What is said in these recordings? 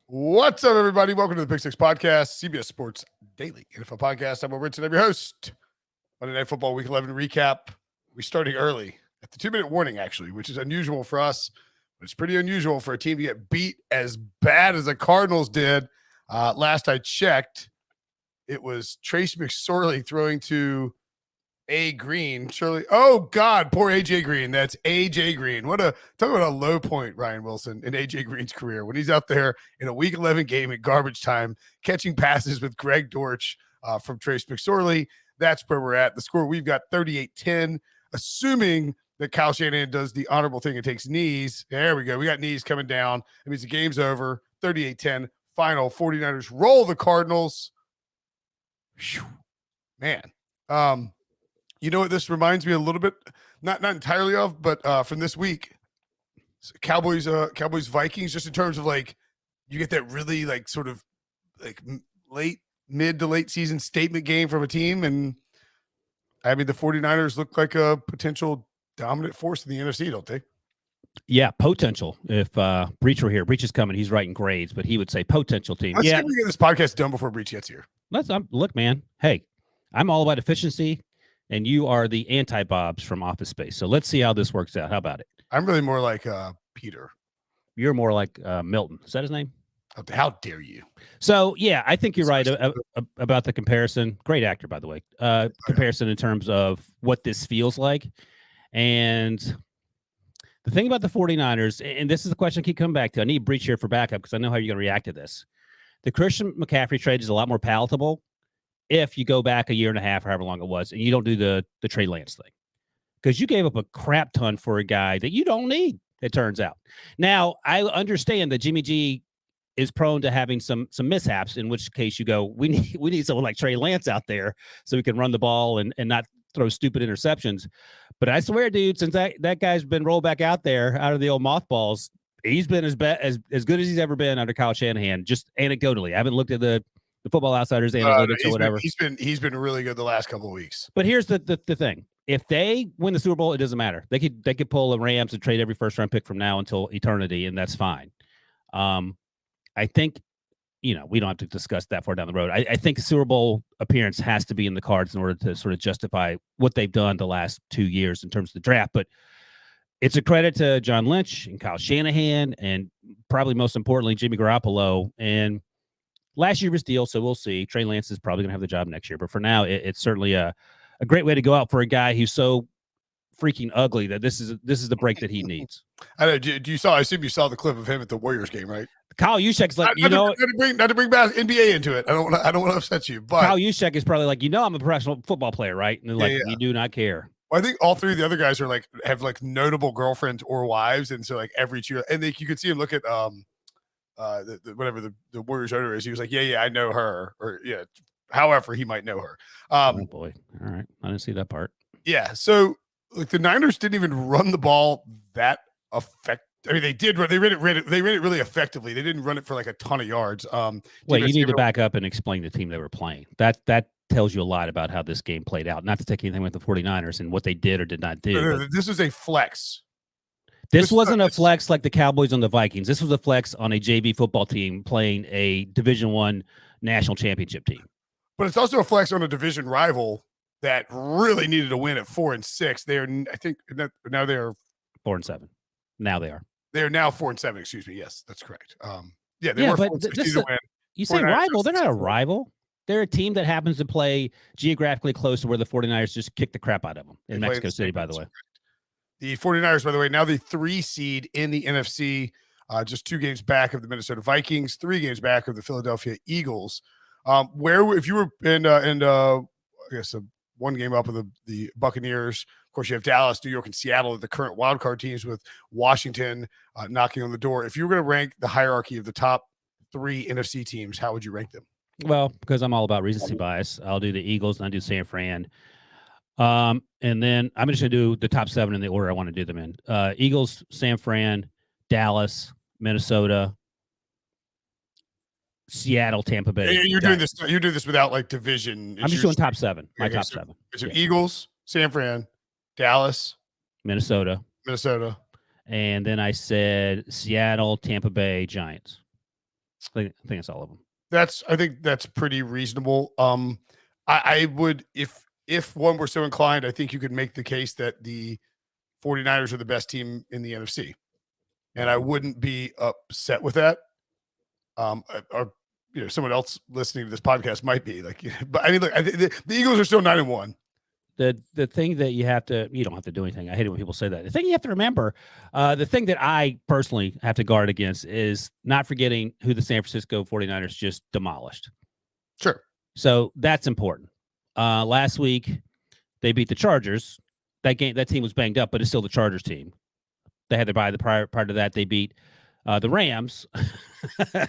What's up, everybody? Welcome to the Pick Six Podcast, CBS Sports Daily NFL Podcast. I'm Brinson, I'm your host. Monday Night Football Week 11 recap. We're starting early at the 2-minute warning, actually, which is unusual for us, but it's pretty unusual for a team to get beat as bad as the Cardinals did. Last I checked, it was Trace McSorley throwing to A. Green. Surely, oh God, poor AJ Green. That's AJ Green. Talk about a low point, Ryan Wilson, in AJ Green's career when he's out there in a Week 11 game at garbage time, catching passes with Greg Dortch from Trace McSorley. That's where we're at. The score, we've got 38-10, assuming that Kyle Shanahan does the honorable thing and takes knees. There we go. We got knees coming down. It means the game's over. 38-10, final. 49ers roll the Cardinals. Whew. Man. You know what this reminds me a little bit, not entirely of, but from this week, Cowboys Vikings, just in terms of like, you get that really like sort of like mid to late season statement game from a team. And I mean, the 49ers look like a potential dominant force in the NFC, don't they? Yeah, potential. If Breech were here, Breech is coming. He's writing grades, but he would say potential team. Let's see if we get this podcast done before Breech gets here. Look, man. Hey, I'm all about efficiency. And you are the anti-Bobs from Office Space. So let's see how this works out. How about it? I'm really more like Peter. You're more like Milton. Is that his name? How dare you? So, yeah, I think you're right about the comparison. Great actor, by the way. Comparison in terms of what this feels like. And the thing about the 49ers, and this is the question I keep coming back to. I need Breech here for backup because I know how you're going to react to this. The Christian McCaffrey trade is a lot more palatable if you go back a year and a half or however long it was, and you don't do the Trey Lance thing. Because you gave up a crap ton for a guy that you don't need, it turns out. Now, I understand that Jimmy G is prone to having some mishaps, in which case you go, we need someone like Trey Lance out there so we can run the ball and not throw stupid interceptions. But I swear, dude, since that guy's been rolled back out there, out of the old mothballs, he's been as good as he's ever been under Kyle Shanahan, just anecdotally. I haven't looked at the Football Outsiders analytics or whatever. He's been really good the last couple of weeks. But here's the thing: if they win the Super Bowl, it doesn't matter. They could pull the Rams and trade every first round pick from now until eternity, and that's fine. I think, we don't have to discuss that far down the road. I think the Super Bowl appearance has to be in the cards in order to sort of justify what they've done the last 2 years in terms of the draft. But it's a credit to John Lynch and Kyle Shanahan, and probably most importantly, Jimmy Garoppolo. And last year was deal, so we'll see. Trey Lance is probably going to have the job next year. But for now, it's certainly a great way to go out for a guy who's so freaking ugly that this is the break that he needs. I know. I assume you saw the clip of him at the Warriors game, right? Kyle Juszczyk's like, not to bring back NBA into it. I don't want to upset you, but Kyle Juszczyk is probably like, I'm a professional football player, right? And they're like, you do not care. Well, I think all three of the other guys are like have like notable girlfriends or wives, and so like every year, and you could see him look at whatever the Warriors owner is. He was like, yeah, I know her, or however he might know her. Oh boy, all right, I didn't see that part. Yeah, so like the Niners didn't even run the ball that effective. I mean, they did. They ran it really effectively. They didn't run it for like a ton of yards. Wait, you need to back up and explain the team they were playing. That tells you a lot about how this game played out. Not to take anything with the 49ers and what they did or did not do. No, this was a flex. This wasn't a flex like the Cowboys on the Vikings. This was a flex on a JV football team playing a Division I national championship team. But it's also a flex on a division rival that really needed a win at 4-6. They are, I think, now they are 4-7. Now they are. They are now 4-7. Excuse me. Yes, that's correct. They were 4-6. You say rival? They're not a rival. They're a team that happens to play geographically close to where the 49ers just kicked the crap out of them in Mexico City, by the way. The 49ers, by the way, now the 3 seed in the NFC, just 2 games back of the Minnesota Vikings, 3 games back of the Philadelphia Eagles. If you were I guess 1 game up of the Buccaneers, of course you have Dallas, New York, and Seattle, the current wildcard teams, with Washington knocking on the door. If you were going to rank the hierarchy of the top 3 NFC teams, how would you rank them? Well, because I'm all about recency bias, I'll do the Eagles and I do San Fran. And then I'm just going to do the top 7 in the order I want to do them in. Eagles, San Fran, Dallas, Minnesota, Seattle, Tampa Bay. You're doing this. You're doing this without like division. I'm just doing top 7. My top 7. So Eagles, San Fran, Dallas, Minnesota, Minnesota. And then I said Seattle, Tampa Bay, Giants. I think it's all of them. I think that's pretty reasonable. I would, if one were so inclined, I think you could make the case that the 49ers are the best team in the NFC. And I wouldn't be upset with that. Or someone else listening to this podcast might be like, but I mean, look, the Eagles are still 9-1. The thing that you don't have to do anything. I hate it when people say that. The thing you have to remember, the thing that I personally have to guard against is not forgetting who the San Francisco 49ers just demolished. Sure. So that's important. Last week they beat the Chargers. That team was banged up, but it's still the Chargers team. They had their bye. The prior to that, they beat the Rams,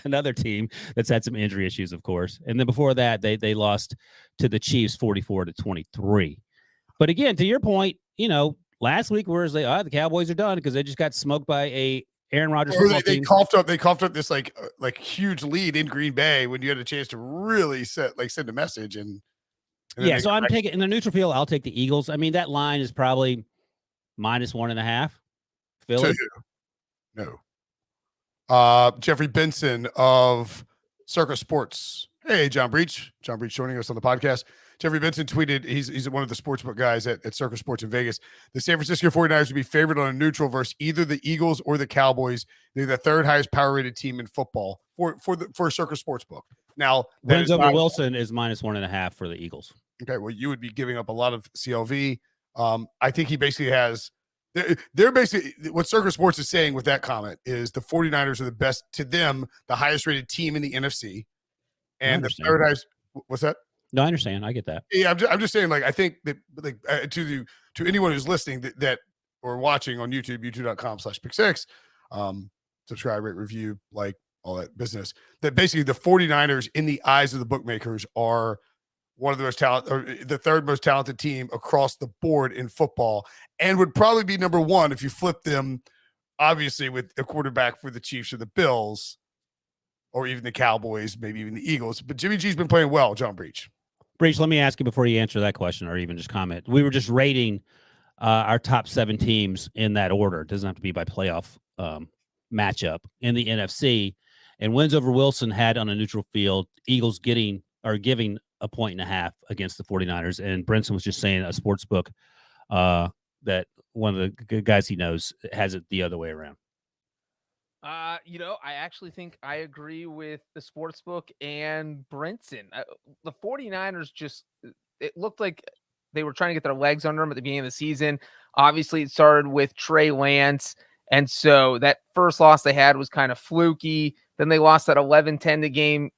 another team that's had some injury issues, of course. And then before that, they lost to the Chiefs 44-23. But again, to your point, last week where the Cowboys are done because they just got smoked by a Aaron Rodgers. They coughed up this like huge lead in Green Bay when you had a chance to really send a message and yeah. So I'm taking in the neutral field. I'll take the Eagles. I mean, that line is probably -1.5. Philly. No. Jeffrey Brinson of Circa Sports. Hey, John Breech. John Breech joining us on the podcast. Jeffrey Brinson tweeted, he's one of the sportsbook guys at Circa Sports in Vegas. The San Francisco 49ers would be favored on a neutral versus either the Eagles or the Cowboys. They're the third highest power rated team in football for Circa Sportsbook. Now, wins over Wilson is -1.5 for the Eagles. Okay, well, you would be giving up a lot of CLV. I think he basically has. They're basically what Circa Sports is saying with that comment is the 49ers are the best, to them, the highest rated team in the NFC, and the third highest. What's that? No, I understand. I get that. Yeah, I'm just saying, like, I think that, like, to anyone who's listening that or watching on YouTube, youtube.com/pick6, subscribe, rate, review, like all that business. That basically the 49ers, in the eyes of the bookmakers, are one of the most talented, or the third most talented team across the board in football, and would probably be number one if you flip them, obviously, with a quarterback for the Chiefs or the Bills, or even the Cowboys, maybe even the Eagles. But Jimmy G's been playing well, John Breech. Breech, let me ask you before you answer that question or even just comment. We were just rating our top 7 teams in that order. It doesn't have to be by playoff matchup in the NFC. And wins over Wilson had on a neutral field, Eagles giving 1.5 against the 49ers. And Brinson was just saying a sports book that one of the guys he knows has it the other way around. I actually think I agree with the sportsbook and Brinson. The 49ers it looked like they were trying to get their legs under them at the beginning of the season. Obviously, it started with Trey Lance, and so that first loss they had was kind of fluky. Then they lost that 11-10 game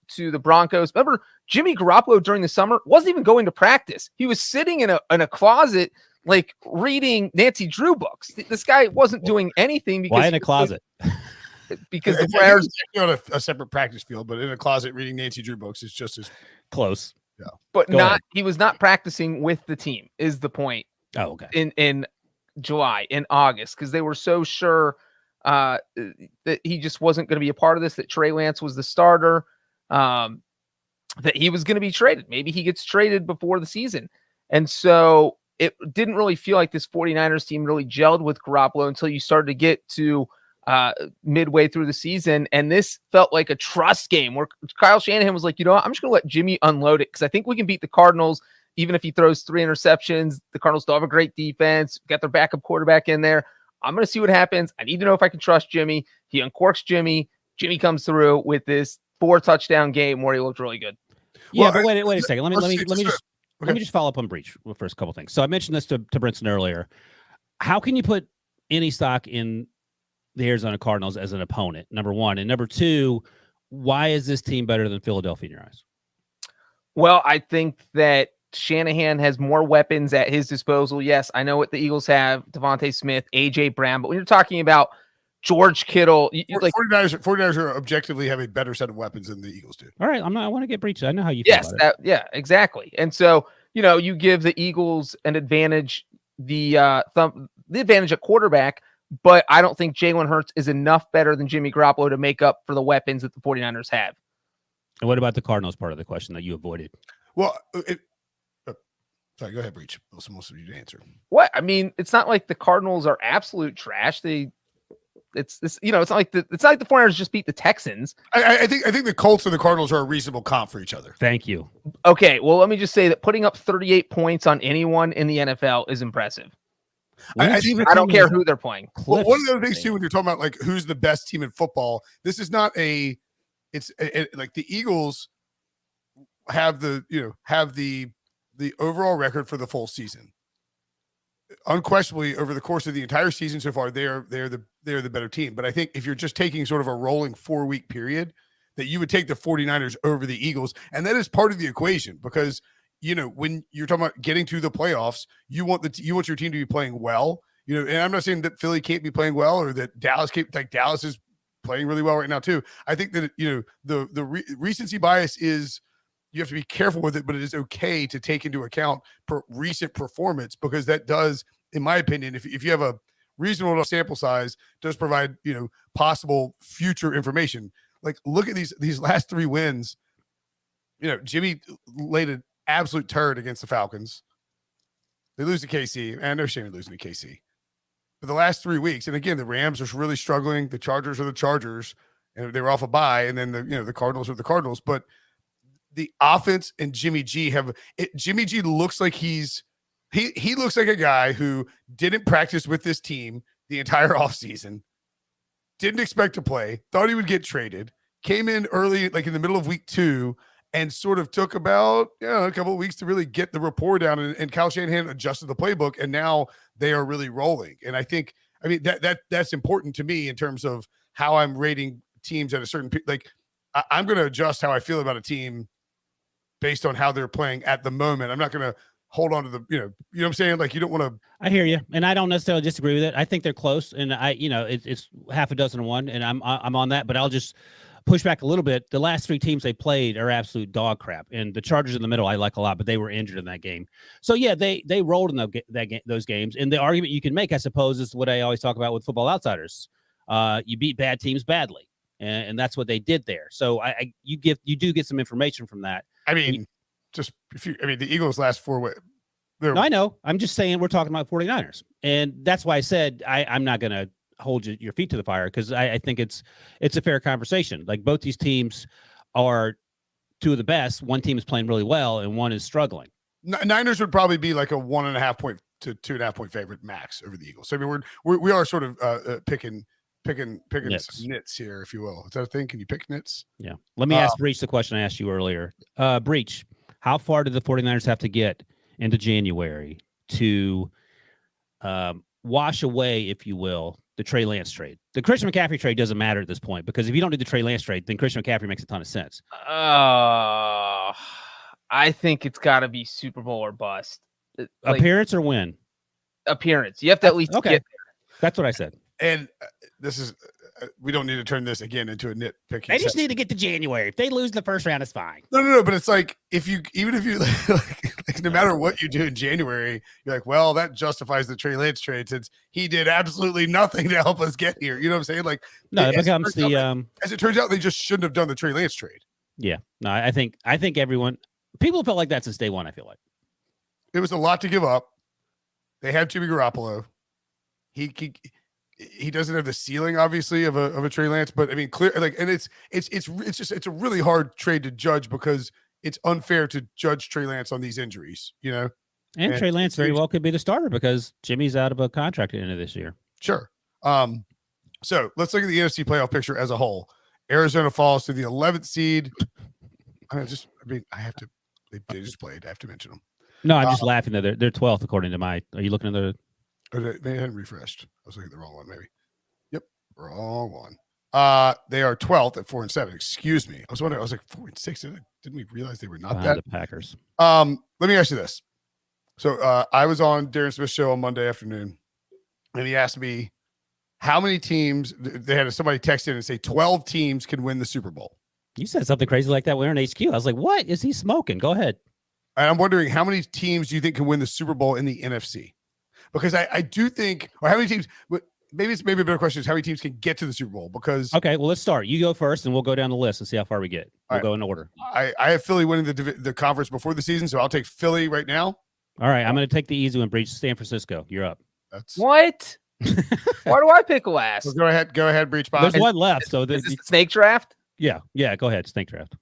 to the Broncos. Remember, Jimmy Garoppolo during the summer wasn't even going to practice. He was sitting in a closet, like reading Nancy Drew books. This guy wasn't doing anything because why in a closet? Because the players on a separate practice field, but in a closet reading Nancy Drew books is just as close. Yeah, but he was not practicing with the team. Is the point? Oh, okay. In July, in August, because they were so sure that he just wasn't going to be a part of this. That Trey Lance was the starter. That he was going to be traded. Maybe he gets traded before the season, and so it didn't really feel like this 49ers team really gelled with Garoppolo until you started to get to midway through the season. And this felt like a trust game where Kyle Shanahan was like, I'm just going to let Jimmy unload it because I think we can beat the Cardinals even if he throws 3 interceptions. The Cardinals still have a great defense, got their backup quarterback in there. I'm going to see what happens. I need to know if I can trust Jimmy. He uncorks Jimmy. Jimmy comes through with this 4-touchdown game where he looked really good. Yeah, but wait a second. Let me just follow up on Breech for a couple things. So I mentioned this to Brinson earlier. How can you put any stock in the Arizona Cardinals as an opponent, number one? And number two, why is this team better than Philadelphia in your eyes? Well, I think that Shanahan has more weapons at his disposal. Yes, I know what the Eagles have, Devontae Smith, A.J. Brown, but when you're talking about George Kittle, 49ers are objectively have a better set of weapons than the Eagles do. All right, I want to get Breech. I know how you feel about it. Yeah, exactly. And so, you give the Eagles an advantage, the advantage at quarterback, but I don't think Jalen Hurts is enough better than Jimmy Garoppolo to make up for the weapons that the 49ers have. And what about the Cardinals part of the question that you avoided? Well, sorry, go ahead, Breech. Most of you to answer. What? I mean, it's not like the Cardinals are absolute trash. They It's this, it's not like the 49ers just beat the Texans. I think the Colts and the Cardinals are a reasonable comp for each other. Thank you. Okay, well, let me just say that putting up 38 points on anyone in the NFL is impressitive. I don't care who they're playing. Well, one of the other things too, when you're talking about like who's the best team in football, this is not like the Eagles have the overall record for the full season. Unquestionably, over the course of the entire season so far, they're the better team. But I think if you're just taking sort of a rolling 4-week period, that you would take the 49ers over the Eagles, and that is part of the equation because when you're talking about getting to the playoffs, you want your team to be playing well. And I'm not saying that Philly can't be playing well or that Dallas can't. Like Dallas is playing really well right now too. I think that the recency bias is. You have to be careful with it, but it is okay to take into account recent performance because that does, in my opinion, if you have a reasonable sample size, does provide possible future information. Like look at these last 3 wins. Jimmy laid an absolute turd against the Falcons. They lose to KC, and no shame in losing to KC. But the last 3 weeks, and again, the Rams are really struggling. The Chargers are the Chargers, and they were off a bye, and then the Cardinals are the Cardinals, but. The offense and Jimmy G Jimmy G looks like he looks like a guy who didn't practice with this team the entire offseason, didn't expect to play, thought he would get traded, came in early, like in the middle of week 2, and sort of took about a couple of weeks to really get the rapport down. And Kyle Shanahan adjusted the playbook, and now they are really rolling. And I think, that's important to me in terms of how I'm rating teams at a certain I'm going to adjust how I feel about a team based on how they're playing at the moment. I'm not going to hold on to the, you know what I'm saying? Like you don't want to. I hear you. And I don't necessarily disagree with it. I think they're close and it's half a dozen to one and I'm on that, but I'll just push back a little bit. The last 3 teams they played are absolute dog crap. And the Chargers in the middle, I like a lot, but they were injured in that game. So yeah, they rolled in those games. And the argument you can make, I suppose, is what I always talk about with Football Outsiders. You beat bad teams badly. And that's what they did there. So you do get some information from that. The Eagles last 4 weeks. No, I know. I'm just saying we're talking about 49ers. And that's why I said I'm not going to hold your feet to the fire because I think it's a fair conversation. Like both these teams are 2 of the best. One team is playing really well and one is struggling. Niners would probably be like a 1.5 point to 2.5 point favorite max over the Eagles. So I mean, we are sort of picking nits here, if you will. Is that a thing? Can you pick nits? Yeah. Let me ask Breech the question I asked you earlier. Breech, how far did the 49ers have to get into January to wash away, if you will, the Trey Lance trade? The Christian McCaffrey trade doesn't matter at this point because if you don't do the Trey Lance trade, then Christian McCaffrey makes a ton of sense. I think it's got to be Super Bowl or bust. Appearance or win? Appearance. You have to at least get there. That's what I said. And this is we don't need to turn this again into a nitpicking. They just need to get to January. If they lose the first round, it's fine. No. But it's like even if you like, no matter what you do in January, you're like, well, that justifies the Trey Lance trade since he did absolutely nothing to help us get here. You know what I'm saying? Like, no, it becomes as it turns out, they just shouldn't have done the Trey Lance trade. Yeah, no, I think people felt like that since day one. I feel like it was a lot to give up. They had Jimmy Garoppolo. He doesn't have the ceiling, obviously, of a Trey Lance, but I mean, clear and it's a really hard trade to judge because it's unfair to judge Trey Lance on these injuries, And Trey Lance very well could be the starter because Jimmy's out of a contract at the end of this year. Sure. So let's look at the NFC playoff picture as a whole. Arizona falls to the 11th seed. They just played. I have to mention them. No, I'm just laughing that they're 12th according to my. Are you looking at the? They hadn't refreshed. I was looking at the wrong one, maybe. Yep, wrong one. They are 12th at 4-7. Excuse me. I was wondering. I was like 4-6. Didn't we realize they were not that? The Packers. Let me ask you this. So I was on Darren Smith's show on Monday afternoon, and he asked me how many teams. They had somebody text in and say 12 teams can win the Super Bowl. You said something crazy like that. We're in HQ. I was like, "What is he smoking?" Go ahead. And I'm wondering how many teams do you think can win the Super Bowl in the NFC? Because I do think, or how many teams? Maybe a better question is how many teams can get to the Super Bowl? Because okay, well, let's start. You go first, and we'll go down the list and see how far we get. We'll go in order. I have Philly winning the conference before the season, so I'll take Philly right now. All right, I'm going to take the easy one. Breech, San Francisco. You're up. What? Why do I pick last? Well, go ahead, Breech. There's one left. So is this the snake draft? Yeah. Go ahead. Snake draft.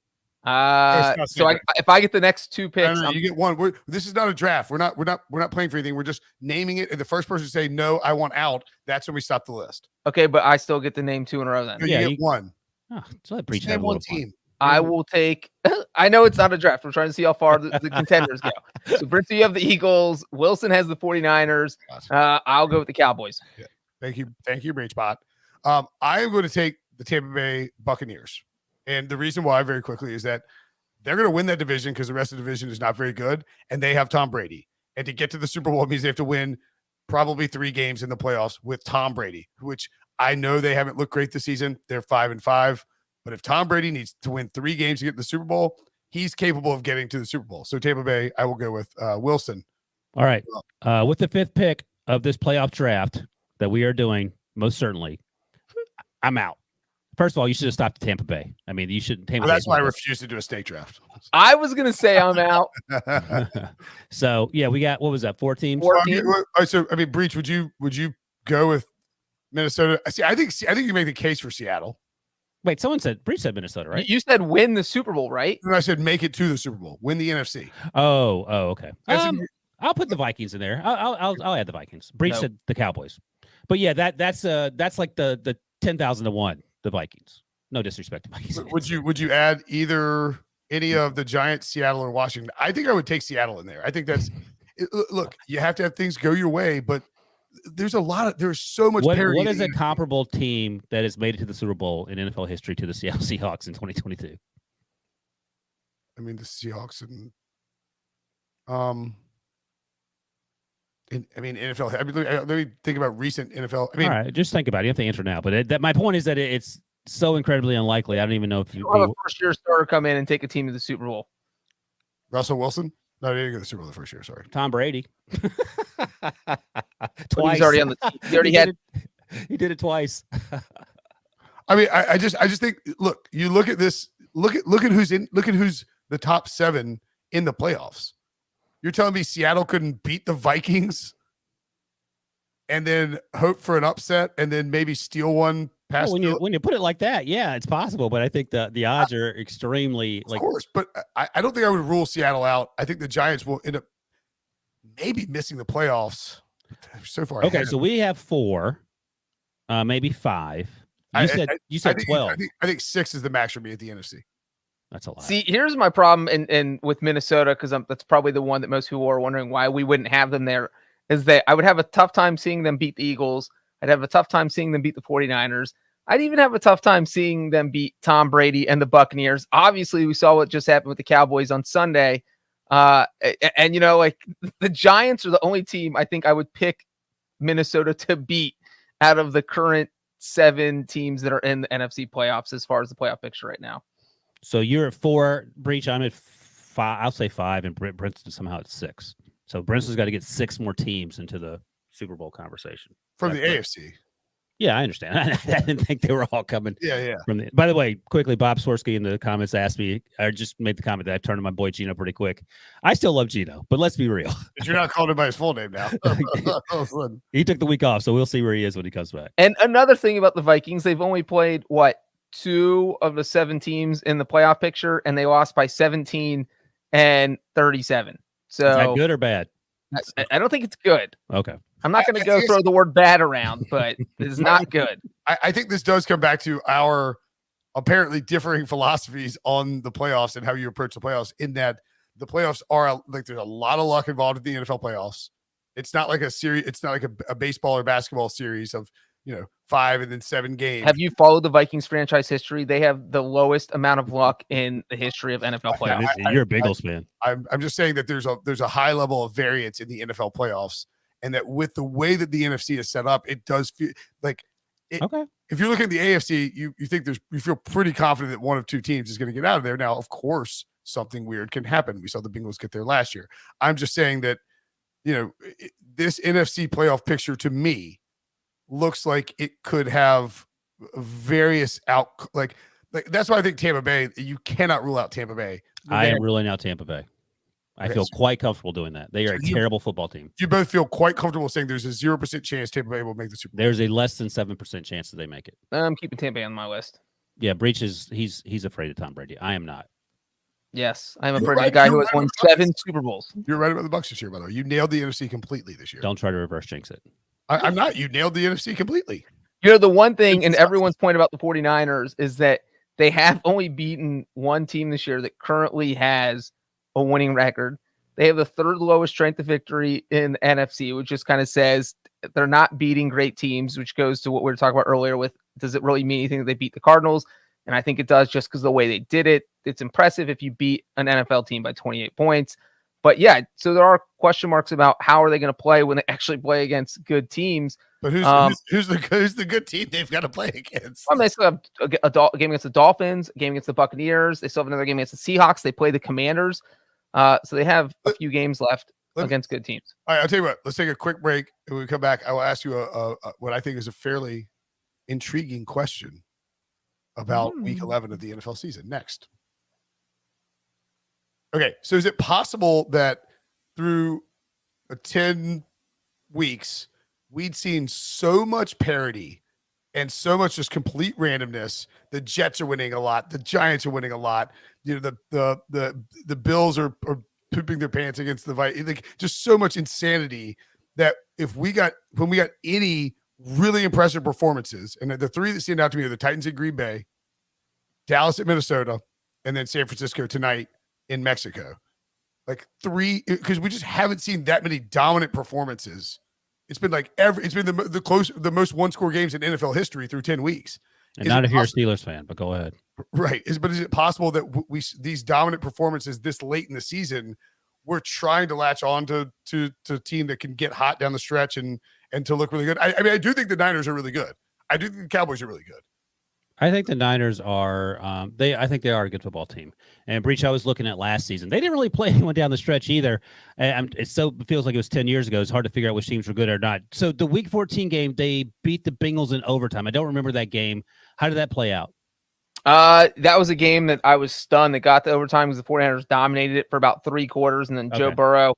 So if I get the next two picks, no, you get one. This is not a draft. We're not playing for anything. We're just naming it. And the first person to say no, I want out. That's when we stop the list. Okay, but I still get to name 2 in a row then. No, you get one. Oh, so that Breech name one team. I will take. I know it's not a draft. We're trying to see how far the contenders go. So, Brinson, you have the Eagles. Wilson has the 49ers. I'll go with the Cowboys. Yeah. Thank you, Breech Bot. I am going to take the Tampa Bay Buccaneers, and the reason why, very quickly, is that they're going to win that division because the rest of the division is not very good, and they have Tom Brady. And to get to the Super Bowl means they have to win probably 3 games in the playoffs with Tom Brady, which I know they haven't looked great this season. They're 5-5. But if Tom Brady needs to win 3 games to get to the Super Bowl, he's capable of getting to the Super Bowl. So Tampa Bay, I will go with Wilson. All right. With the 5th pick of this playoff draft that we are doing, most certainly, I'm out. First of all, you should have stopped at Tampa Bay. I mean, you shouldn't. That's why I refuse to do a snake draft. I was going to say I'm out. So, yeah, we got, what was that, 4 teams? 4 teams. So, I mean, Breech, would you go with Minnesota? See, I think you make the case for Seattle. Wait, Breech said Minnesota, right? You said win the Super Bowl, right? And I said make it to the Super Bowl, win the NFC. Oh, okay. I'll put the Vikings in there. I'll add the Vikings. Breech said the Cowboys, but yeah, that's like the 10,000 to 1, the Vikings. No disrespect to Vikings. Would you add either any of the Giants, Seattle, or Washington? I think I would take Seattle in there. I think that's look. You have to have things go your way, but there's so much parity. What is a comparable team that has made it to the Super Bowl in NFL history to the Seattle Seahawks in 2022? I mean, the Seahawks and NFL. I mean, let me think about recent NFL. I mean, all right, just think about it. You have to answer now. But my point is that it's so incredibly unlikely. I don't even know if you have a first-year starter come in and take a team to the Super Bowl. Russell Wilson. No, he didn't go to the Super Bowl the first year. Sorry, Tom Brady. Twice. He's already on the team. He already He did it twice. I mean, I just think. Look, you look at this. Look at who's in. Look at who's the top 7 in the playoffs. You're telling me Seattle couldn't beat the Vikings, and then hope for an upset, and then maybe steal one past. Well, when you put it like that, yeah, it's possible. But I think the odds are extremely of course. But I don't think I would rule Seattle out. I think the Giants will end up maybe missing the playoffs. So far, okay. So we have 4, maybe 5. You said 12. I think 6 is the max for me at the NFC. That's a lot. See, here's my problem, and with Minnesota, because that's probably the one that most people are wondering why we wouldn't have them there, is that I would have a tough time seeing them beat the Eagles. I'd have a tough time seeing them beat the 49ers. I'd even have a tough time seeing them beat Tom Brady and the Buccaneers. Obviously, we saw what just happened with the Cowboys on Sunday. And like the Giants are the only team I think I would pick Minnesota to beat out of the current 7 teams that are in the NFC playoffs as far as the playoff picture right now. So you're at 4, Breech. I'm at 5. I'll say 5, and Brinson somehow at 6. So Brinson's got to get 6 more teams into the Super Bowl conversation from the AFC. Yeah, I understand. I didn't think they were all coming. Yeah. From the. By the way, quickly, Bob Swirsky in the comments asked me. I just made the comment that I turned to my boy Gino pretty quick. I still love Gino, but let's be real. But you're not calling him by his full name now. He took the week off, so we'll see where he is when he comes back. And another thing about the Vikings, they've only played 2 of the 7 teams in the playoff picture, and they lost by 17 and 37. So is that good or bad? I don't think it's good. Okay. I'm not going to throw the word bad around, but it's not good. I think this does come back to our apparently differing philosophies on the playoffs and how you approach the playoffs, in that the playoffs are like, there's a lot of luck involved in the NFL playoffs. It's not like a series. It's not like a baseball or basketball series of, 5 and then 7 games. Have you followed the Vikings franchise history? They have the lowest amount of luck in the history of NFL playoffs. You're a Bengals fan. I'm just saying that there's a high level of variance in the NFL playoffs, and that with the way that the NFC is set up, it does feel like it. Okay. If you're looking at the AFC, you feel pretty confident that one of 2 teams is going to get out of there. Now, of course, something weird can happen. We saw the Bengals get there last year. I'm just saying that, this NFC playoff picture to me looks like it could have various like that's why I think Tampa Bay, you cannot rule out Tampa Bay. I am ruling out Tampa Bay. I feel quite comfortable doing that. They are a terrible football team. You both feel quite comfortable saying there's a 0% chance Tampa Bay will make the Super Bowl. There's a less than 7% chance that they make it. I'm keeping Tampa Bay on my list. Yeah, Breech he's afraid of Tom Brady. I am not. Yes, I'm afraid of the guy who has won 7 Super Bowls. You're right about the Bucs this year, by the way. You nailed the NFC completely this year. Don't try to reverse jinx it. I'm not. You nailed the NFC completely. The one thing, and everyone's point about the 49ers is that they have only beaten one team this year that currently has a winning record. They have the 3rd lowest strength of victory in the NFC, which just kind of says they're not beating great teams, which goes to what we were talking about earlier with, does it really mean anything that they beat the Cardinals? And I think it does just because the way they did it. It's impressive if you beat an NFL team by 28 points. But yeah, so there are question marks about how are they going to play when they actually play against good teams. But who's the good team they've got to play against? They still have a game against the Dolphins, a game against the Buccaneers. They still have another game against the Seahawks. They play the Commanders. So they have a few games left against good teams. All right, I'll tell you what. Let's take a quick break. And when we come back, I will ask you what I think is a fairly intriguing question about Week 11 of the NFL season. Next. Okay, so is it possible that through 10 weeks, we'd seen so much parity and so much just complete randomness? The Jets are winning a lot. The Giants are winning a lot. The Bills are pooping their pants against the Vikings. Like, just so much insanity that when we got any really impressive performances, and the 3 that stand out to me are the Titans at Green Bay, Dallas at Minnesota, and then San Francisco tonight in Mexico. Like 3, because we just haven't seen that many dominant performances. It's been like it's been the most one-score games in NFL history through 10 weeks. And not if you're a Steelers fan, but go ahead. Right. But is it possible that these dominant performances this late in the season, we're trying to latch on to a team that can get hot down the stretch and to look really good? I mean, I do think the Niners are really good. I do think the Cowboys are really good. I think the Niners are I think they are a good football team. And Breech, I was looking at last season. They didn't really play anyone down the stretch either. It feels like it was 10 years ago. It's hard to figure out which teams were good or not. So the Week 14 game, they beat the Bengals in overtime. I don't remember that game. How did that play out? That was a game that I was stunned. It got to overtime because the 49ers dominated it for about 3 quarters, and then Joe Burrow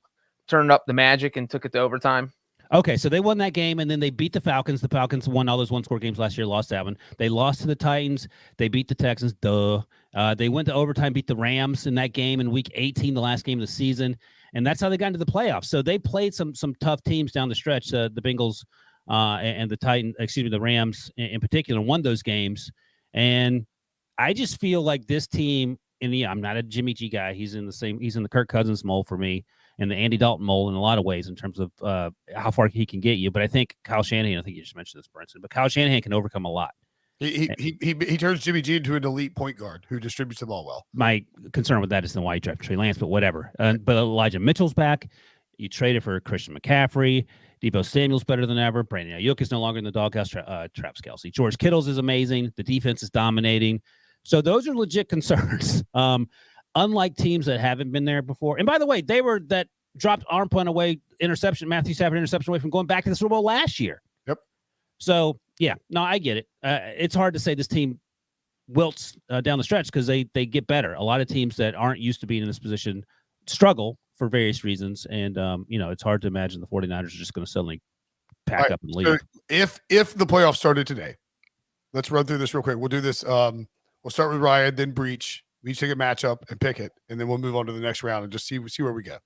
turned up the magic and took it to overtime. Okay, so they won that game, and then they beat the Falcons. The Falcons won all those one-score games last year, lost that one. They lost to the Titans. They beat the Texans. They went to overtime, beat the Rams in that game in Week 18, the last game of the season, and that's how they got into the playoffs. So they played some tough teams down the stretch, the Bengals and the Rams in particular, won those games. And I just feel like this team, and I'm not a Jimmy G guy. He's in the Kirk Cousins mold for me, and the Andy Dalton mold in a lot of ways in terms of how far he can get you. But I think Kyle Shanahan, I think you just mentioned this, Brinson, but Kyle Shanahan can overcome a lot. He turns Jimmy G into an elite point guard who distributes the ball well. My concern with that is why you drafted Trey Lance, but whatever. But Elijah Mitchell's back. You traded for Christian McCaffrey. Debo Samuel's better than ever. Brandon Ayuk is no longer in the doghouse. Travis Kelce. George Kittle's is amazing. The defense is dominating. So those are legit concerns. Unlike teams that haven't been there before. And by the way, they were that dropped arm punt away interception, Matthew Stafford interception away from going back to the Super Bowl last year. Yep. So, yeah, no, I get it. It's hard to say this team wilts down the stretch because they get better. A lot of teams that aren't used to being in this position struggle for various reasons. And, it's hard to imagine the 49ers are just going to suddenly pack up and leave. So if the playoffs started today, let's run through this real quick. We'll do this. We'll start with Ryan, then Breech. We each take a matchup and pick it, and then we'll move on to the next round and just see where we go.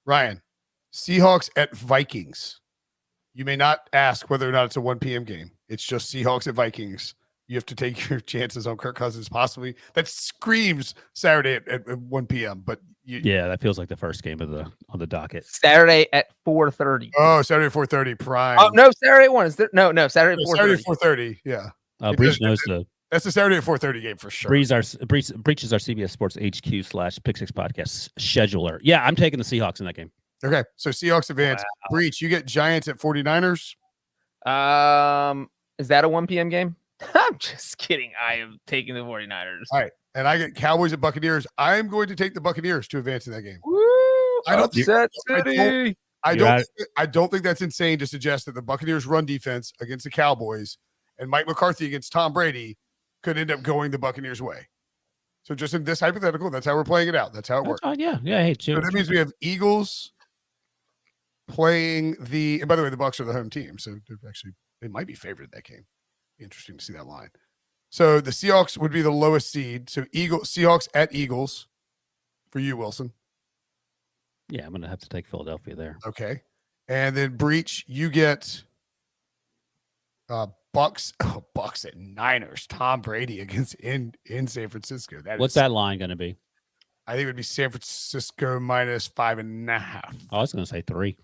Ryan, Seahawks at Vikings. You may not ask whether or not it's a 1 p.m. game. It's just Seahawks at Vikings. You have to take your chances on Kirk Cousins possibly. That screams Saturday at 1 p.m. But that feels like the first game on the docket. Saturday at 4:30. Oh, Saturday at 4:30 prime. Oh no, Saturday at 1. Is there? No, Saturday at 4:30. Saturday at 4:30. Yeah. Breech knows that's the Saturday at 4:30 game for sure. Breech is our CBS Sports HQ / Pick Six Podcast scheduler. Yeah, I'm taking the Seahawks in that game. Okay, so Seahawks advance. Wow. Breech, you get Giants at 49ers. Is that a 1 p.m. game? I'm just kidding. I am taking the 49ers. All right, and I get Cowboys at Buccaneers. I'm going to take the Buccaneers to advance in that game. Woo! I don't think that's insane to suggest that the Buccaneers run defense against the Cowboys and Mike McCarthy against Tom Brady could end up going the Buccaneers' way. So just in this hypothetical, that's how we're playing it out. That's how it works. Yeah. Hey, So that means we have Eagles playing and by the way, the Bucs are the home team. So they might be favored in that game. Interesting to see that line. So the Seahawks would be the lowest seed. So Seahawks at Eagles for you, Wilson. Yeah, I'm going to have to take Philadelphia there. Okay. And then Breech, you get Bucks at Niners. Tom Brady against in San Francisco. What's that line going to be? I think it would be San Francisco minus 5.5. I was going to say 3.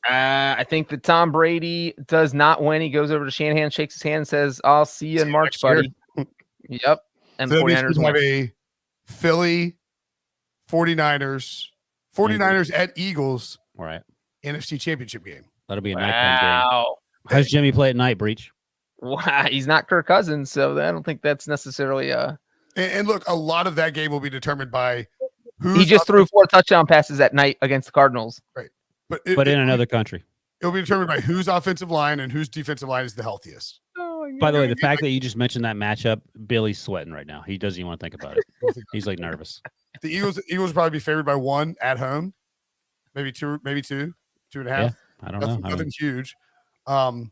I think that Tom Brady does not win. He goes over to Shanahan, shakes his hand, and says, "I'll see you in March, buddy." Yep. And so 49ers have a Philly 49ers at Eagles. All right. NFC Championship game. That'll be a nighttime game. Wow. How's Jimmy play at night, Breech? Wow. He's not Kirk Cousins, so I don't think that's necessarily And look, a lot of that game will be determined by he just threw 4 touchdown passes at night against the Cardinals. Right. But in another country. It'll be determined by whose offensive line and whose defensive line is the healthiest. By the way, the fact that you just mentioned that matchup, Billy's sweating right now. He doesn't even want to think about it. He's like nervous. The Eagles will probably be favored by 1 at home, maybe 2, 2.5. Yeah, I don't know. Nothing huge. And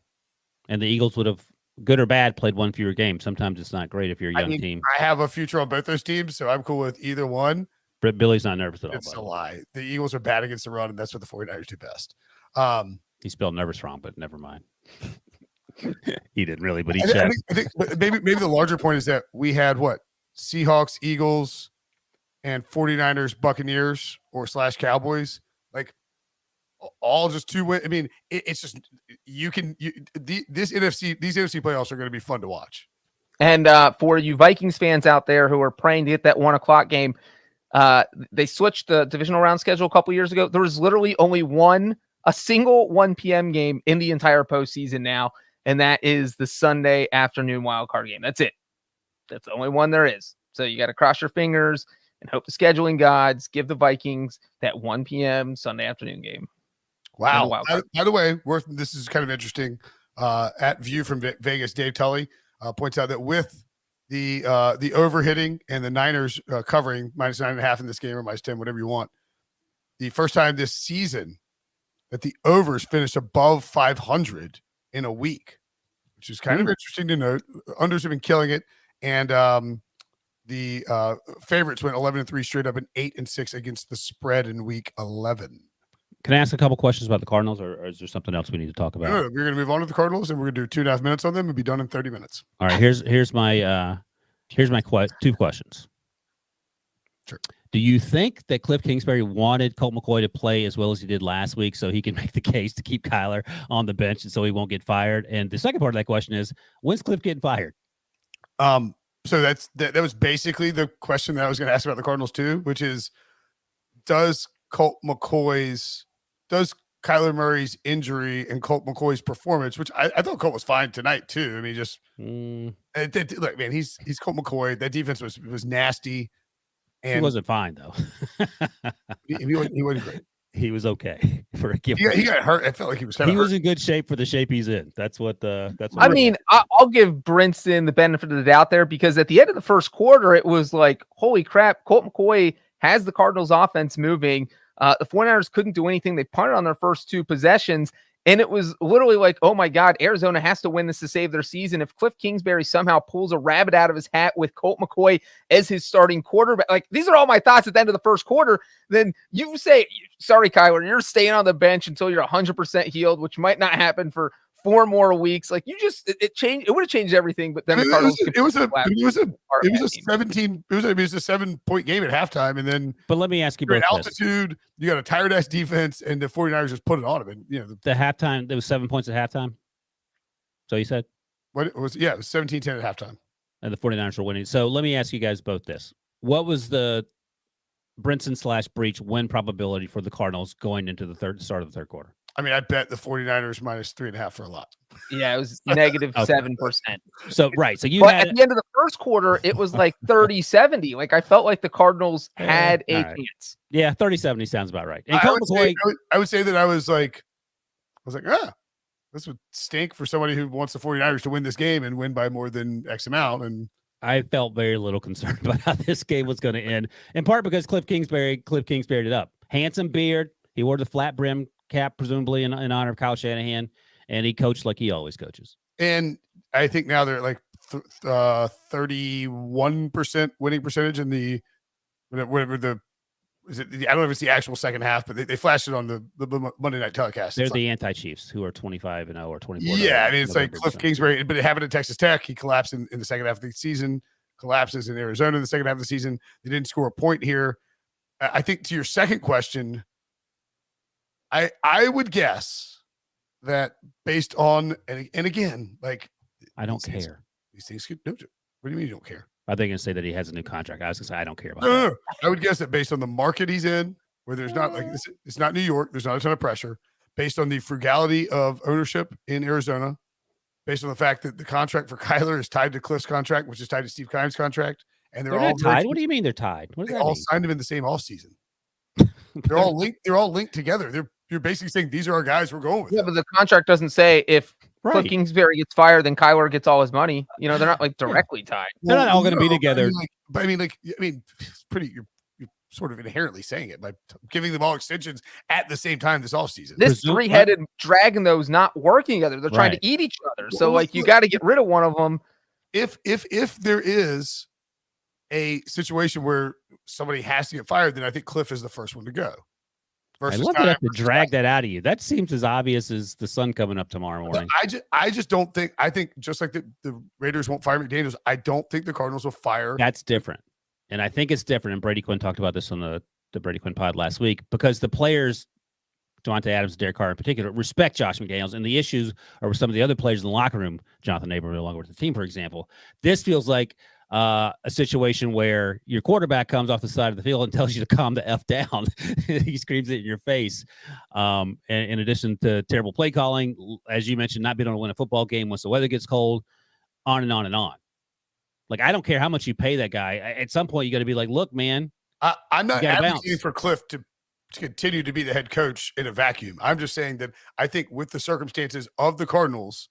the Eagles would have, good or bad, played 1 fewer game. Sometimes it's not great if you're a young team. I have a future on both those teams, so I'm cool with either one. But Billy's not nervous at all. It's a lie. The Eagles are bad against the run, and that's what the 49ers do best. He spelled nervous wrong, but never mind. He didn't really, but he I think maybe the larger point is that we had Seahawks, Eagles, and 49ers, Buccaneers / Cowboys, like all just 2 win. I mean, it's just these NFC playoffs are going to be fun to watch. And for you Vikings fans out there who are praying to get that 1:00 game, they switched the divisional round schedule a couple years ago. There was literally only a single 1 p.m. game in the entire postseason now, and that is the Sunday afternoon wildcard game. That's it. That's the only one there is. So you got to cross your fingers and hope the scheduling gods give the Vikings that 1 p.m. Sunday afternoon game. Wow. By the way, this is kind of interesting. At View from Vegas, Dave Tully points out that with the overhitting and the Niners covering minus 9.5 in this game or minus 10, whatever you want, the first time this season that the overs finished above 500 in a week, which is kind of interesting to note. Unders have been killing it, and the favorites went 11-3 straight up and 8-6 against the spread in week 11. Can I ask a couple questions about the Cardinals, or is there something else we need to talk about? No, we're going to move on to the Cardinals, and we're going to do 2.5 minutes on them and be done in 30 minutes. All right, here's my 2 questions. Sure. Do you think that Cliff Kingsbury wanted Colt McCoy to play as well as he did last week so he can make the case to keep Kyler on the bench and so he won't get fired? And the second part of that question is, when's Cliff getting fired? So that was basically the question that I was going to ask about the Cardinals too, which is, does Kyler Murray's injury and Colt McCoy's performance, which I thought Colt was fine tonight too. I mean, just look, man, he's Colt McCoy. That defense was nasty. And he wasn't fine though. he wasn't great. He was okay for a gift. He got hurt. I felt like he was kind of. He was in good shape for the shape he's in. That's what. I mean, I'll give Brinson the benefit of the doubt there, because at the end of the first quarter, it was like, holy crap, Colt McCoy has the Cardinals offense moving. The 49ers couldn't do anything. They punted on their first 2 possessions. And it was literally like, oh my God, Arizona has to win this to save their season. If Cliff Kingsbury somehow pulls a rabbit out of his hat with Colt McCoy as his starting quarterback, like, these are all my thoughts at the end of the first quarter. Then you say, sorry, Kyler, you're staying on the bench until you're 100% healed, which might not happen for 4 more weeks. Like, you just, it changed. It would have changed everything. But then the Cardinals, it was a 7-point game at halftime, and then. But let me ask you both altitude. This. You got a tired ass defense, and the 49ers just put it on them. And the halftime, there was 7 points at halftime. So you said what it was? Yeah, it was 17-10 at halftime, and the 49ers were winning. So let me ask you guys both this: what was the Brinson / Breech win probability for the Cardinals going into the start of the third quarter? I mean, I bet the 49ers minus 3.5 for a lot. Yeah, it was negative 7%. So, right. So at the end of the first quarter, it was like 30-70. Like, I felt like the Cardinals had a chance. Yeah, 30-70 sounds about right. And I would say that I was like, this would stink for somebody who wants the 49ers to win this game and win by more than X amount. And I felt very little concerned about how this game was going to end, in part because Cliff Kingsbury it up. Handsome beard. He wore the flat brim cap, presumably in honor of Kyle Shanahan, and he coached like he always coaches. And I think now they're like 31% winning percentage in the whatever the is it. I don't know if it's the actual second half, but they flashed it on the Monday night telecast. They're the anti-Chiefs who are 25-0 or 24. Yeah, I mean it's like Cliff Kingsbury, but it happened at Texas Tech. He collapsed in the second half of the season. Collapses in Arizona in the second half of the season. They didn't score a point here. I think to your second question, I would guess that based on and again, like I don't care. These things could. What do you mean you don't care? I think going to say that he has a new contract. I was going to say I don't care about that. No. I would guess that based on the market he's in, where there's not like it's not New York, there's not a ton of pressure. Based on the frugality of ownership in Arizona, based on the fact that the contract for Kyler is tied to Cliff's contract, which is tied to Steve Keim's contract, and they're all not tied. What do you mean they're tied? What does they that all mean? signed him in the same offseason. They're all linked. They're all linked together. You're basically saying these are our guys we're going with. Yeah, but the contract doesn't say if Cliff Right. Kingsbury gets fired, then Kyler gets all his money. You know, they're not like directly tied. They're not all going to be together. I mean, it's pretty. You're sort of inherently saying it by giving them all extensions at the same time this offseason. This three-headed dragon, though, is not working together. They're trying to eat each other. So, Well, like, you got to get rid of one of them. If there is a situation where somebody has to get fired, then I think Cliff is the first one to go. I love to have to drag that out of you. That seems as obvious as the sun coming up tomorrow morning. I just don't think. I think just like the Raiders won't fire McDaniels, I don't think the Cardinals will fire. That's different. And I think it's different. And Brady Quinn talked about this on the Brady Quinn pod last week because the players, Devontae Adams, Derek Carr in particular, respect Josh McDaniels. And the issues are with some of the other players in the locker room. Jonathan Abram no longer with the team, for example. This feels like a situation where your quarterback comes off the side of the field and tells you to calm the F down. He screams it in your face. And in addition to terrible play calling, as you mentioned, not being able to win a football game once the weather gets cold, on and on and on. Like, I don't care how much you pay that guy. At some point, you got to be like, look, man. I'm not advocating for Cliff to continue to be the head coach in a vacuum. I'm just saying that I think with the circumstances of the Cardinals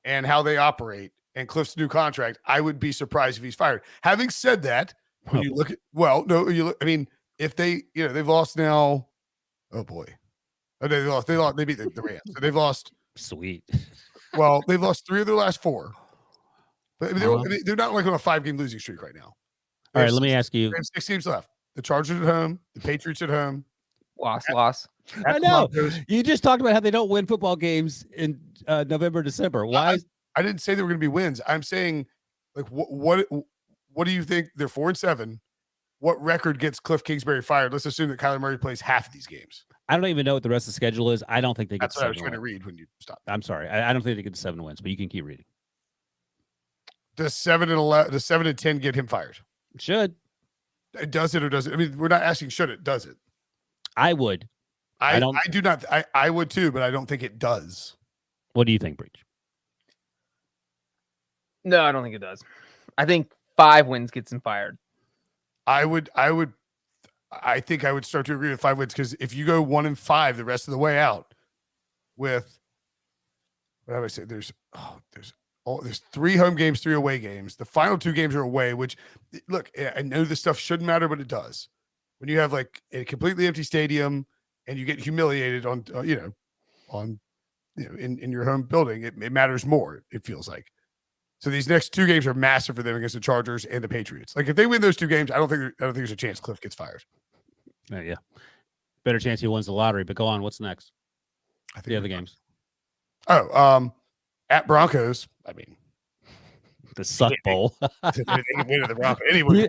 and how they operate and Cliff's new contract, I would be surprised if he's fired. Having said that, when you look at, I mean, if they, they've lost now, oh boy. Oh, they beat the Rams. So they've lost. Sweet. Well, they've lost 3 of their last 4. But they're not like on a 5-game losing streak right now. All right, let me ask you. They have 6 games left. The Chargers at home, the Patriots at home. Loss. I know. You just talked about how they don't win football games in November, December. Why? I didn't say they were going to be wins. I'm saying, like, what do you think? They're 4-7. What record gets Cliff Kingsbury fired? Let's assume that Kyler Murray plays half of these games. I don't even know what the rest of the schedule is. I don't think they get. That's what I was trying to read when you stopped. I'm sorry. I don't think they get 7 wins, but you can keep reading. Does 7-10 get him fired? It should. Does it or does it? I mean, we're not asking should it. Does it? I would. I do not. I would too, but I don't think it does. What do you think, Breech? No, I don't think it does. I think 5 wins gets him fired. I think I would start to agree with 5 wins because if you go 1-5 the rest of the way out with, what do I say? There's 3 home games, 3 away games. The final 2 games are away, which, look, I know this stuff shouldn't matter, but it does. When you have like a completely empty stadium and you get humiliated in your home building, it matters more. It feels like. So these next 2 games are massive for them against the Chargers and the Patriots. Like if they win those 2 games, I don't think there's a chance Cliff gets fired. Yeah, better chance he wins the lottery. But go on. What's next? I think the other games. At Broncos. I mean, the Suck Bowl. They can win at the Broncos. Anyway,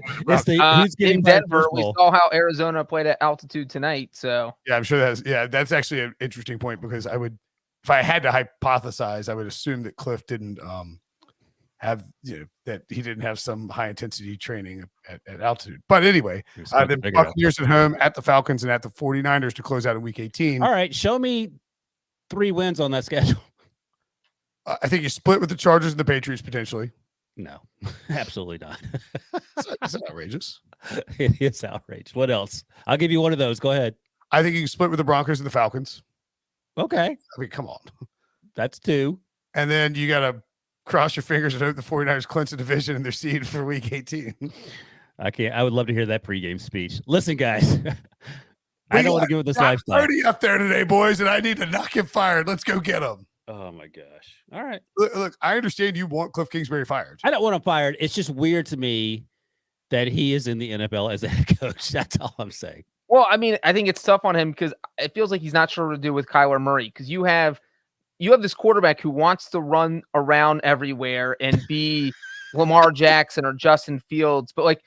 in Denver, we saw how Arizona played at altitude tonight. So yeah, I'm sure that's actually an interesting point because if I had to hypothesize, I would assume that Cliff didn't have that he didn't have some high intensity training at altitude. But anyway, the Buccaneers at home, at the Falcons, and at the 49ers to close out in Week 18. All right, show me 3 wins on that schedule. I think you split with the Chargers and the Patriots potentially. No, absolutely not. That's outrageous. It is outrageous. What else? I'll give you one of those. Go ahead. I think you can split with the Broncos and the Falcons. Okay. I mean, come on. That's 2. And then you got to cross your fingers and hope the 49ers clinch the division and their seed for week 18. I would love to hear that pregame speech. Listen, guys, I don't want to give it this lifestyle. 30 up there today, boys, and I need to knock him fired. Let's go get him. Oh my gosh. All right. Look, I understand you want Cliff Kingsbury fired. I don't want him fired. It's just weird to me that he is in the NFL as a head coach. That's all I'm saying. Well, I mean, I think it's tough on him because it feels like he's not sure what to do with Kyler Murray because you have this quarterback who wants to run around everywhere and be Lamar Jackson or Justin Fields, but like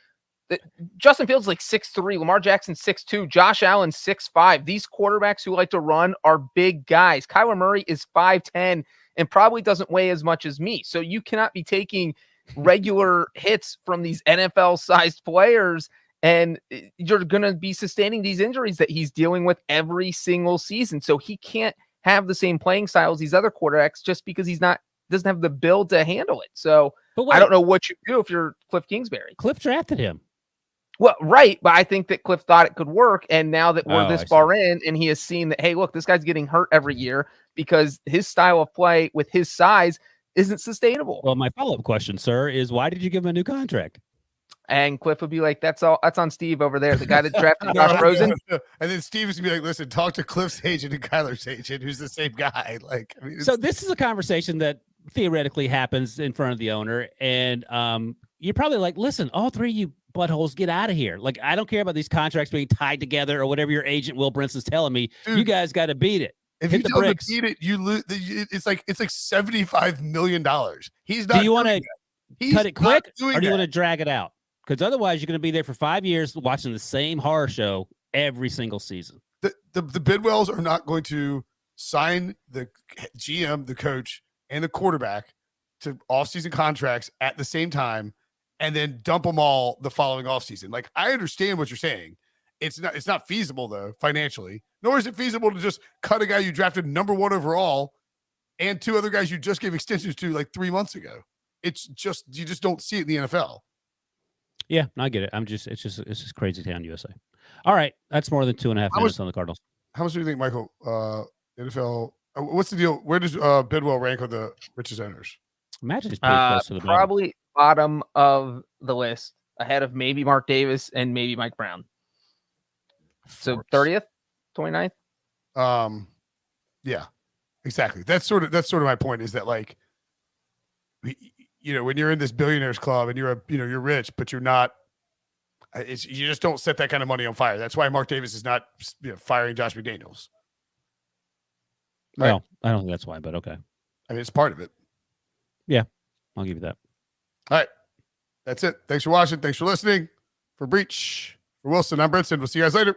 Justin Fields is like 6'3", Lamar Jackson 6'2", Josh Allen 6'5". These quarterbacks who like to run are big guys. Kyler Murray is 5'10" and probably doesn't weigh as much as me. So you cannot be taking regular hits from these NFL-sized players, and you're going to be sustaining these injuries that he's dealing with every single season. So he can't have the same playing style as these other quarterbacks just because doesn't have the build to handle it. So I don't know what you do if you're Cliff Kingsbury. Cliff drafted him. Well, right, but I think that Cliff thought it could work, and now that we're this far in, and he has seen that, hey, look, this guy's getting hurt every year because his style of play with his size isn't sustainable. Well, my follow-up question, sir, is why did you give him a new contract? And Cliff would be like, that's on Steve over there, the guy that drafted Josh Rosen. And then Steve is going to be like, listen, talk to Cliff's agent and Kyler's agent, who's the same guy. Like, I mean, so this is a conversation that theoretically happens in front of the owner, and you're probably like, listen, all three of you buttholes, get out of here. Like, I don't care about these contracts being tied together or whatever your agent Will Brinson's telling me. Dude, you guys got to beat it. If you tell him to beat it, you lose. It's like $75 million. He's not. Do you want to cut it quick, or do you want to drag it out? Because otherwise, you're going to be there for 5 years watching the same horror show every single season. The Bidwells are not going to sign the GM, the coach, and the quarterback to offseason contracts at the same time and then dump them all the following offseason. Like, I understand what you're saying. It's not feasible, though, financially. Nor is it feasible to just cut a guy you drafted number 1 overall and 2 other guys you just gave extensions to like 3 months ago. It's just, you just don't see it in the NFL. Yeah, I get it. It's just crazy town, USA. All right. That's more than 2.5 minutes on the Cardinals. How much do you think, Michael, NFL, what's the deal? Where does Bidwell rank with the richest owners? Imagine it's pretty close to the probably bottom of the list, ahead of maybe Mark Davis and maybe Mike Brown. So 30th, 29th. Yeah, exactly. That's sort of my point, is that, like, when you're in this billionaires club and you're rich, but you're not, you just don't set that kind of money on fire. That's why Mark Davis is not firing Josh McDaniels. Right? Well, I don't think that's why, but okay. I mean, it's part of it. Yeah, I'll give you that. All right. That's it. Thanks for watching. Thanks for listening. For Breech, for Wilson, I'm Brinson. We'll see you guys later.